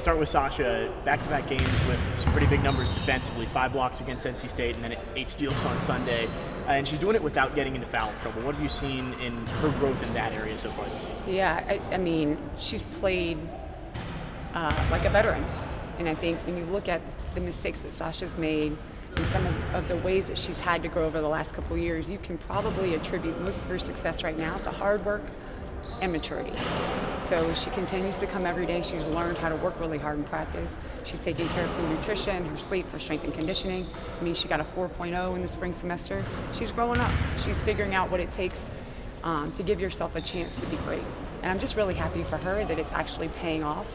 I'll start with Sasha. Back-to-back games with some pretty big numbers defensively. 5 blocks against NC State and then 8 steals on Sunday. And she's doing it without getting into foul trouble. What have you seen in her growth in that area so far this season? Yeah, I mean, she's played like a veteran. And I think when you look at the mistakes that Sasha's made and some of the ways that she's had to grow over the last couple of years, you can probably attribute most of her success right now to hard work and maturity. So she continues to come every day. She's learned how to work really hard in practice. She's taking care of her nutrition, her sleep, her strength and conditioning. I mean, she got a 4.0 in the spring semester. She's growing up. She's figuring out what it takes to give yourself a chance to be great. And I'm just really happy for her that it's actually paying off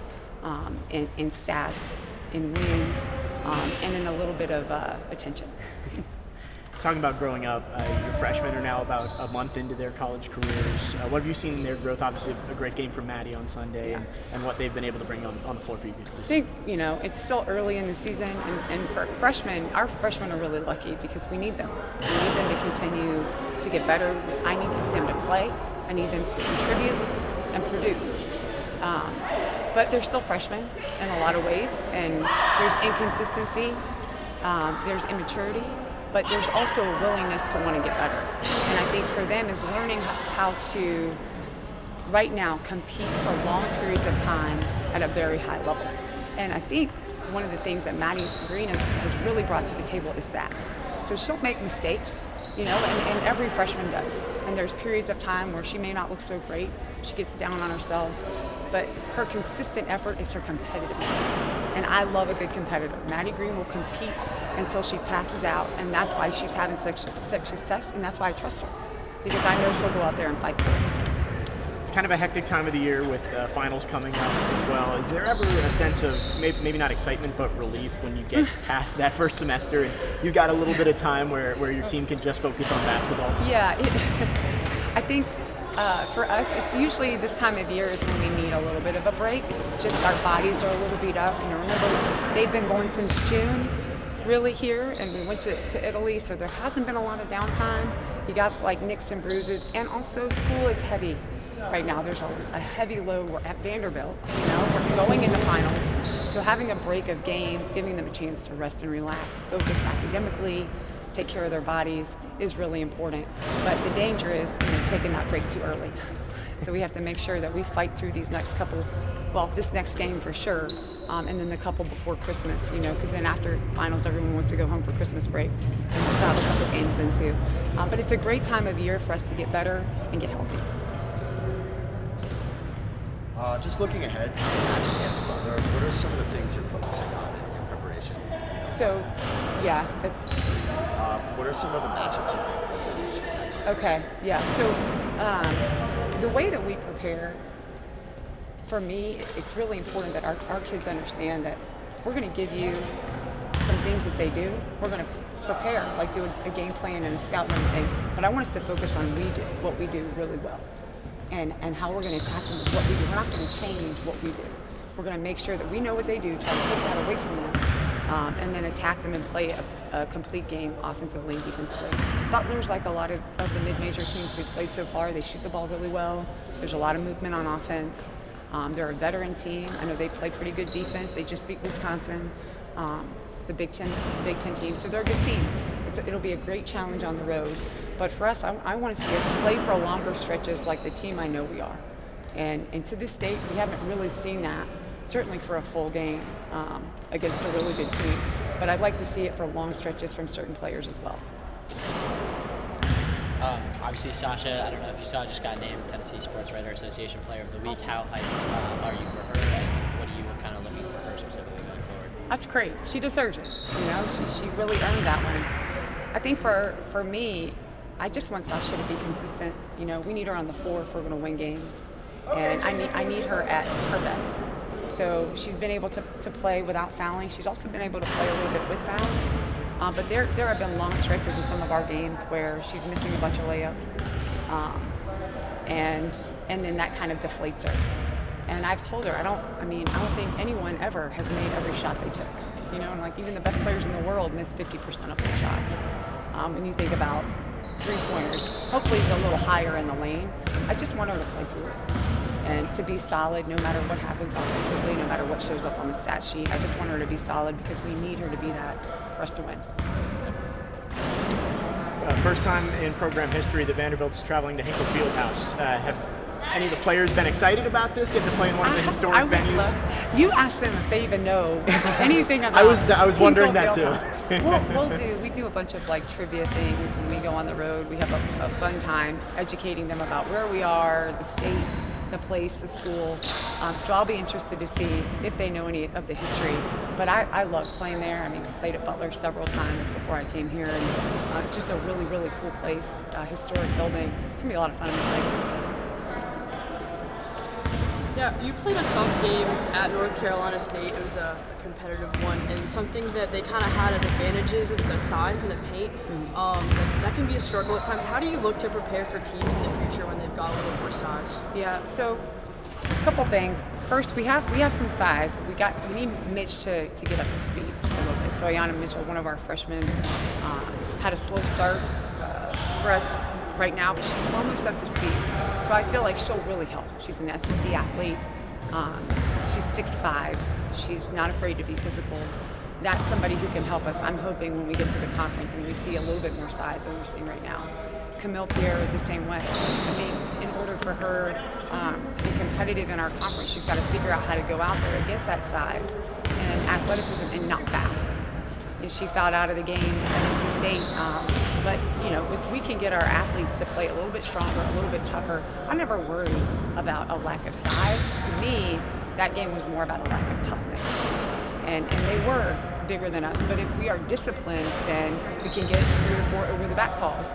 in stats, in wins, and in a little bit of attention. Talking about growing up, your freshmen are now about a month into their college careers. What have you seen in their growth? Obviously, a great game from Maddie on Sunday, Yeah. and what they've been able to bring on the floor for you this I think, it's still early in the season, and for freshmen, our freshmen are really lucky because we need them. We need them to continue to get better. I need them to play. I need them to contribute and produce. But they're still freshmen in a lot of ways, and there's inconsistency, there's immaturity, but there's also a willingness to want to get better. And I think for them is learning how to, right now, compete for long periods of time at a very high level. And I think one of the things that Maddie Green has really brought to the table is that. So she'll make mistakes, and every freshman does. And there's periods of time where she may not look so great. She gets down on herself. But her consistent effort is her competitiveness. And I love a good competitor. Maddie Green will compete until she passes out, and that's why she's having such success, and that's why I trust her. Because I know she'll go out there and fight for us. It's kind of a hectic time of the year with finals coming up as well. Is there ever a sense of, maybe not excitement, but relief when you get past that first semester and you got a little bit of time where your team can just focus on basketball? Yeah, I think for us, it's usually this time of year is when we need a little bit of a break. Just our bodies are a little beat up. Remember, they've been going since June, really here, and we went to Italy, so there hasn't been a lot of downtime. You got like nicks and bruises, and also school is heavy right now. There's a heavy load. We're at Vanderbilt, we're going into finals. So having a break of games, giving them a chance to rest and relax, focus academically, take care of their bodies is really important. But the danger is taking that break too early. So we have to make sure that we fight through these next couple, this next game for sure, and then the couple before Christmas, because then after finals, everyone wants to go home for Christmas break, and we'll still have a couple games then too. But it's a great time of year for us to get better and get healthy. Just looking ahead to the match against Butler, what are some of the things you're focusing on in your preparation? So, yeah. What are some of the matchups you think will really strong? Okay, yeah. So the way that we prepare, for me, it's really important that our kids understand that we're going to give you some things that they do. We're going to prepare, like do a game plan and a scout and everything, but I want us to focus on what we do really well and how we're going to attack them with what we do. We're not going to change what we do. We're going to make sure that we know what they do, try to take that away from them, and then attack them and play a complete game offensively and defensively. Butler's like a lot of the mid-major teams we've played so far. They shoot the ball really well. There's a lot of movement on offense. They're a veteran team. I know they play pretty good defense. They just beat Wisconsin, the Big Ten team. So they're a good team. It'll be a great challenge on the road. But for us, I want to see us play for longer stretches like the team I know we are. And to this date, we haven't really seen that, certainly for a full game against a really good team. But I'd like to see it for long stretches from certain players as well. Obviously, Sasha, I don't know if you saw, just got named Tennessee Sports Writer Association Player of the Week. How hyped are you for her, and what are you kind of looking for her specifically going forward? That's great. She deserves it. She really earned that one. I think for me, I just want Sasha to be consistent. We need her on the floor if we're going to win games, and I need her at her best. So she's been able to play without fouling. She's also been able to play a little bit with fouls. But there have been long stretches in some of our games where she's missing a bunch of layups, and then that kind of deflates her. And I've told her I don't think anyone ever has made every shot they took. And like even the best players in the world miss 50% of their shots. When you think about 3-pointers. Hopefully he's a little higher in the lane. I just want her to play through it and to be solid no matter what happens offensively, no matter what shows up on the stat sheet. I just want her to be solid because we need her to be that for us to win. First time in program history that Vanderbilt's traveling to Hinkle Fieldhouse. Have any of the players been excited about this, getting to play in one of the historic venues? You ask them if they even know anything about I was wondering that too. We do a bunch of like trivia things when we go on the road. We have a fun time educating them about where we are, the state, the place, the school. So I'll be interested to see if they know any of the history. But I love playing there. I mean, I played at Butler several times before I came here, and it's just a really, really cool place, historic building. It's gonna be a lot of fun. I'm excited. Yeah, you played a tough game at North Carolina State. It was a competitive one, and something that they kind of had of advantages is the size and the paint. That can be a struggle at times. How do you look to prepare for teams in the future when they've got a little more size? Yeah, so a couple things. First, we have some size. We need Mitch to get up to speed a little bit. So Ayanna Mitchell, one of our freshmen, had a slow start for us right now, but she's almost up to speed. So I feel like she'll really help. She's an SEC athlete. She's 6'5". She's not afraid to be physical. That's somebody who can help us. I'm hoping when we get to the conference and we see a little bit more size than we're seeing right now. Camille Pierre the same way. I mean, in order for her to be competitive in our conference, she's got to figure out how to go out there against that size and athleticism and not foul. And she fouled out of the game at NC State. But, you know, if we can get our athletes to play a little bit stronger, a little bit tougher, I never worry about a lack of size. To me, that game was more about a lack of toughness. And they were bigger than us, but if we are disciplined, then we can get 3 or 4 over the back calls.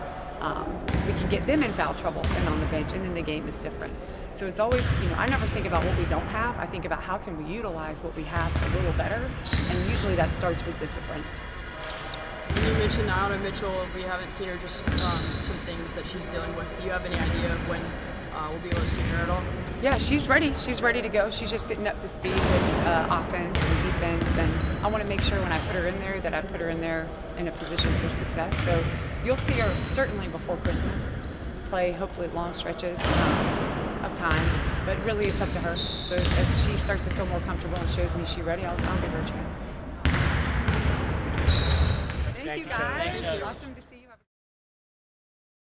We can get them in foul trouble and on the bench, and then the game is different. So it's always, you know, I never think about what we don't have. I think about how can we utilize what we have a little better, and usually that starts with discipline. When you mentioned Ayanna Mitchell, we haven't seen her, just some things that she's dealing with. Do you have any idea of when we'll be able to see her at all? Yeah, she's ready. She's ready to go. She's just getting up to speed with offense and defense, and I want to make sure when I put her in there that I put her in there in a position for success. So you'll see her certainly before Christmas play, hopefully long stretches of time, but really it's up to her. So as she starts to feel more comfortable and shows me she's ready, I'll give her a chance. Thank you guys. Thanks, Coach. Awesome to see you.